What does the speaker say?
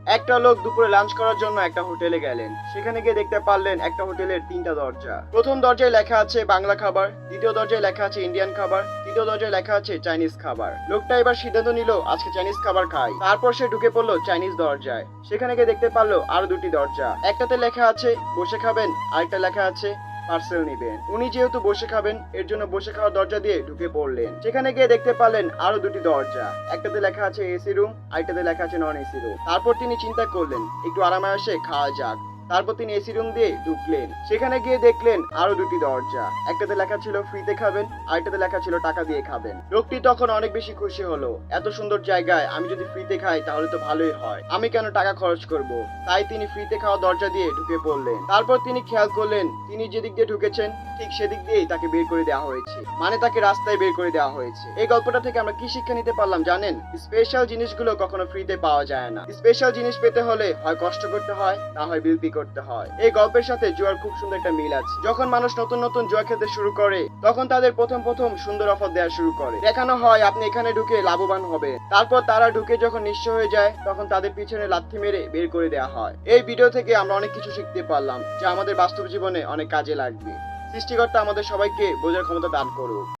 একটা লোক দুপুরে লাঞ্চ করার জন্য একটা হোটেলে গেলেন। সেখানে গিয়ে দেখতে পারলেন একটা হোটেলের তিনটা দরজা। প্রথম দরজায় লেখা আছে বাংলা খাবার, দ্বিতীয় দরজায় লেখা আছে ইন্ডিয়ান খাবার, তৃতীয় দরজায় লেখা আছে চাইনিজ খাবার। লোকটা এবার সিদ্ধান্ত নিল আজকে চাইনিজ খাবার খাই। তারপর সে ঢুকে পড়লো চাইনিজ দরজায়। সেখানে গিয়ে দেখতে পারলো আরো দুটি দরজা। একটাতে লেখা আছে বসে খাবেন, আরেকটা লেখা আছে পার্সেল নিবেন। উনি যেহেতু বসে খাবেন এর জন্য বসে খাওয়ার দরজা দিয়ে ঢুকে পড়লেন। সেখানে গিয়ে দেখতে পারলেন আরো দুটি দরজা। একটাতে লেখা আছে এসি রুম, আরেকটাতে লেখা আছে নন এসি রুম। তারপর তিনি চিন্তা করলেন একটু আরামায়েশে খাওয়া যাক। তারপর তিনি এসি রুম দিয়ে ঢুকলেন। সেখানে গিয়ে দেখলেন আরো দুটি দরজা। একটাতে লেখা ছিল ফ্রিতে খাবেন, আরেকটাতে লেখা ছিল টাকা দিয়ে খাবেন। লোকটি তখন অনেক বেশি খুশি হলো। এত সুন্দর জায়গায় আমি যদি ফ্রিতে খাই তাহলে তো ভালোই হয়, আমি কেন টাকা খরচ করব। তাই তিনি ফ্রিতে খাওয়া দরজা দিয়ে ঢুকে পড়লেন। তারপর তিনি খেয়াল করলেন তিনি যেদিক দিয়ে ঢুকেছেন ঠিক সেদিক দিয়েই তাকে বের করে দেওয়া হয়েছে, মানে তাকে রাস্তায় বের করে দেওয়া হয়েছে। এই গল্পটা থেকে আমরা কি শিক্ষা নিতে পারলাম জানেন? স্পেশাল জিনিসগুলো কখনো ফ্রিতে পাওয়া যায় না। স্পেশাল জিনিস পেতে হলে হয় কষ্ট করতে হয়, না হয় বিল পে করতে হয়। এই গল্পের সাথে জুয়ার খুব সুন্দর একটা মিল আছে। যখন মানুষ নতুন নতুন জুয়া খেলতে শুরু করে তখন তাদের প্রথম প্রথম সুন্দর অফার দেওয়া শুরু করে। দেখানো হয় আপনি এখানে ঢুকে লাভবান হবে। তারপর তারা ঢুকে যখন নিঃস্ব হয়ে যায় তখন তাদের পিছনে লাথি মেরে বের করে দেওয়া হয়। এই ভিডিও থেকে আমরা অনেক কিছু শিখতে পারলাম যা আমাদের বাস্তব জীবনে অনেক কাজে লাগবে। সৃষ্টিকর্তা আমাদের সবাইকে বোঝার ক্ষমতা দান করুক।